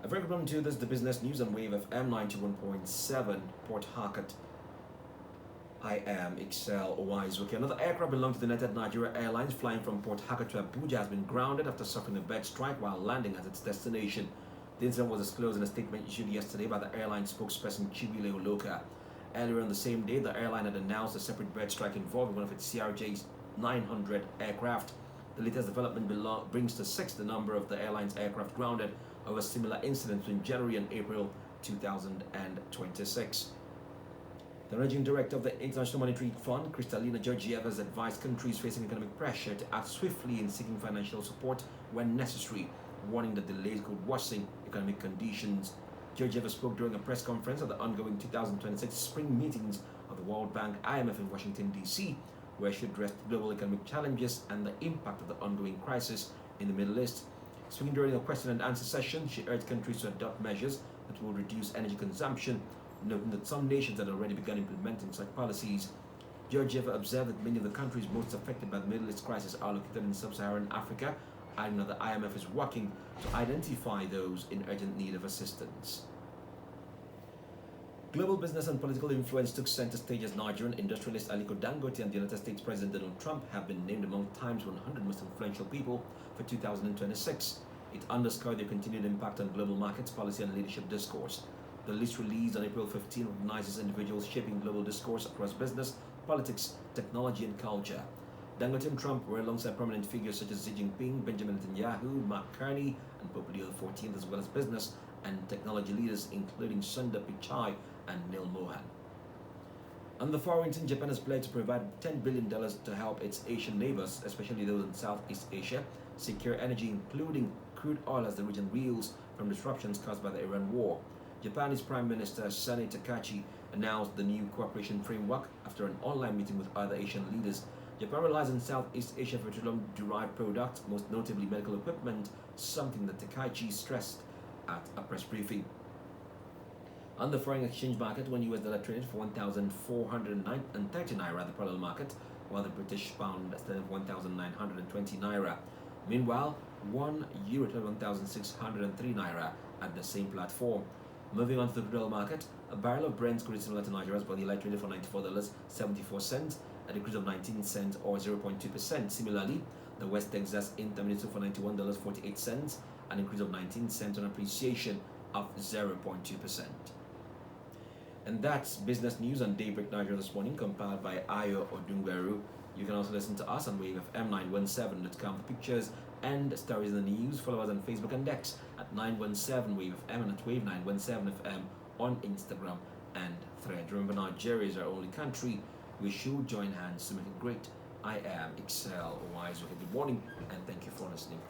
A very good morning to you. This is the business news on WAVE FM 91.7 Port Harcourt. I am Excel Uwaezuoke. Another aircraft belonging to the United Nigeria Airlines flying from Port Harcourt to Abuja has been grounded after suffering a bed strike while landing at its destination. The incident was disclosed in a statement issued yesterday by the airline spokesperson Chiwile Oloka. Earlier on the same day, the airline had announced a separate bed strike involving one of its CRJ's 900 aircraft. The latest development brings to 6 the number of the airline's aircraft grounded over similar incidents in January and April 2026. The managing director of the International Monetary Fund, Kristalina Georgieva, has advised countries facing economic pressure to act swiftly in seeking financial support when necessary, warning that delays could worsen economic conditions. Georgieva spoke during a press conference at the ongoing 2026 spring meetings of the World Bank IMF in Washington, D.C., where she addressed global economic challenges and the impact of the ongoing crisis in the Middle East. Speaking during a question and answer session, she urged countries to adopt measures that will reduce energy consumption, noting that some nations had already begun implementing such policies. Georgieva observed that many of the countries most affected by the Middle East crisis are located in sub-Saharan Africa, adding that the IMF is working to identify those in urgent need of assistance. Global business and political influence took center stage as Nigerian industrialist Aliko Dangote and the United States President Donald Trump have been named among Time's 100 most influential people for 2026. It underscored their continued impact on global markets, policy, and leadership discourse. The list released on April 15 recognizes individuals shaping global discourse across business, politics, technology, and culture. Dangote and Trump were alongside prominent figures such as Xi Jinping, Benjamin Netanyahu, Mark Carney, and Pope Leo XIV, as well as business and technology leaders including Sundar Pichai and Neil Mohan. On the foreign scene, Japan has pledged to provide $10 billion to help its Asian neighbors, especially those in Southeast Asia, secure energy, including crude oil as the region reels from disruptions caused by the Iran war. Japanese Prime Minister Sani Takachi announced the new cooperation framework after an online meeting with other Asian leaders. Japan relies on Southeast Asia for petroleum-derived products, most notably medical equipment, something that Takachi stressed at a press briefing. On the foreign exchange market, one US dollar traded for 1,430 naira at the parallel market, while the British pound stands for 1,920 naira. Meanwhile, 1 euro traded 1,603 naira at the same platform. Moving on to the crude oil market, a barrel of Brent crude similar to Nigeria's Body Light traded for $94.74, a decrease of 19 cents or 0.2%. Similarly, the West Texas Intermediate for $91.48, an increase of 19 cents on appreciation of 0.2%. And that's business news on Daybreak Nigeria this morning, compiled by Ayo Odungweru. You can also listen to us on WaveFM917.com for pictures and stories in the news. Follow us on Facebook and X at 917WaveFM and at Wave917FM on Instagram and Thread. Remember, Nigeria is our only country. We should join hands to make it great. I am Excel Uwaezuoke. Good morning and thank you for listening.